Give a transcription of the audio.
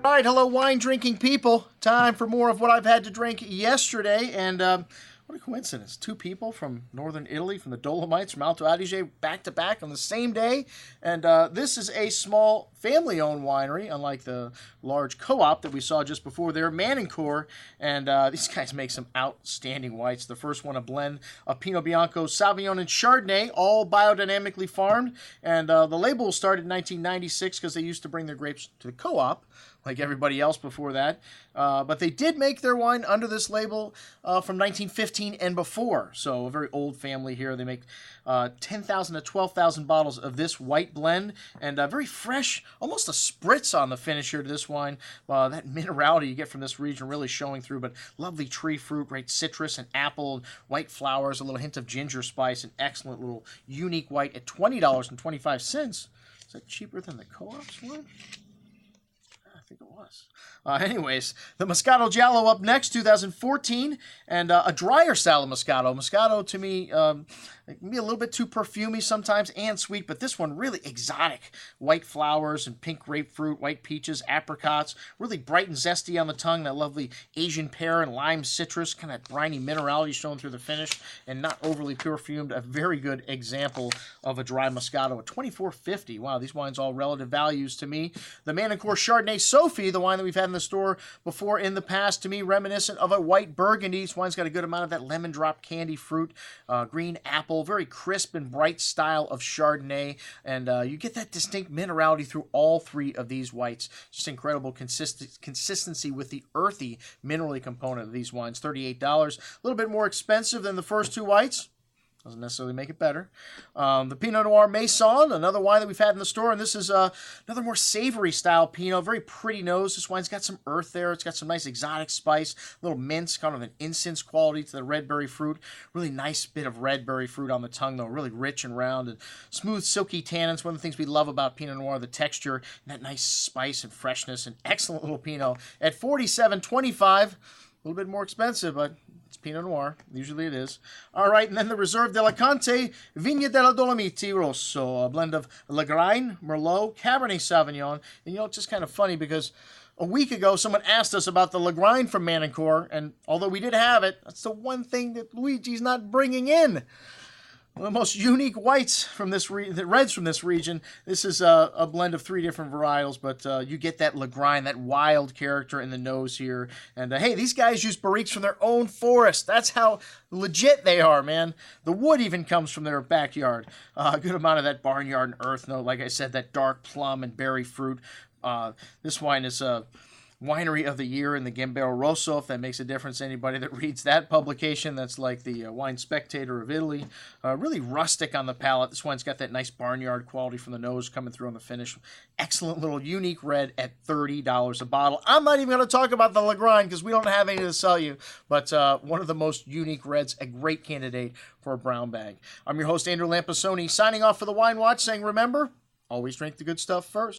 All right, hello wine drinking people. Time for more of what I've had to drink yesterday, and what a coincidence. Two people from northern Italy, from the Dolomites, from Alto Adige, back to back on the same day. And this is a small family-owned winery, unlike the large co-op that we saw just before there, Manincor. And these guys make some outstanding whites. The first one, a blend of Pinot Bianco, Sauvignon, and Chardonnay, all biodynamically farmed. And the label started in 1996 because they used to bring their grapes to the co-op, like everybody else before that. But they did make their wine under this label from 1915 and before. So a very old family here. They make 10,000 to 12,000 bottles of this white blend, and very fresh, almost a spritz on the finish here to this wine. That minerality you get from this region really showing through, but lovely tree fruit, great citrus and apple, and white flowers, a little hint of ginger spice, an excellent little unique white at $20.25. Is that cheaper than the co-op's one? I think it was. Anyways, the Moscato Giallo up next, 2014, and a drier style of Moscato. Moscato, to me, it can be a little bit too perfumey sometimes and sweet, but this one really exotic. White flowers and pink grapefruit, white peaches, apricots, really bright and zesty on the tongue. That lovely Asian pear and lime citrus, kind of briny minerality showing through the finish, and not overly perfumed. A very good example of a dry Moscato at $24.50. Wow, these wines all relative values to me. The Manincor Chardonnay Sophie, the wine that we've had in the store before in the past, to me reminiscent of a white Burgundy. This wine's got a good amount of that lemon drop candy fruit, green apple, very crisp and bright style of Chardonnay, and you get that distinct minerality through all three of these whites. Just incredible consistency with the earthy minerally component of these wines. $38, a little bit more expensive than the first two whites. Doesn't necessarily make it better. The Pinot Noir Maison, another wine that we've had in the store, and this is another more savory style Pinot. Very pretty nose. This wine's got some earth there. It's got some nice exotic spice, a little mints, kind of an incense quality to the red berry fruit. Really nice bit of red berry fruit on the tongue, though. Really rich and round and smooth, silky tannins. One of the things we love about Pinot Noir, the texture, and that nice spice and freshness. An excellent little Pinot at $47.25. A little bit more expensive, but it's Pinot Noir. Usually it is. All right, and then the Reserve d'Alicante Vigna della Dolomiti Rosso, a blend of Lagrein, Merlot, Cabernet Sauvignon. And you know, it's just kind of funny because a week ago someone asked us about the Lagrein from Manincor, and although we did have it, that's the one thing that Luigi's not bringing in. One of the most unique whites from this reds from this region. This is a blend of three different varietals, but you get that Lagrein, that wild character in the nose here. And hey, these guys use barriques from their own forest. That's how legit they are, man. The wood even comes from their backyard. A good amount of that barnyard and earth note. Like I said, that dark plum and berry fruit. This wine is Winery of the Year in the Gambero Rosso, if that makes a difference to anybody that reads that publication. That's like the Wine Spectator of Italy. Really rustic on the palate. This wine's got that nice barnyard quality from the nose coming through on the finish. Excellent little unique red at $30 a bottle. I'm not even going to talk about the Lagrein because we don't have any to sell you, but one of the most unique reds, a great candidate for a brown bag. I'm your host, Andrew Lampasoni, signing off for the Wine Watch, saying remember, always drink the good stuff first.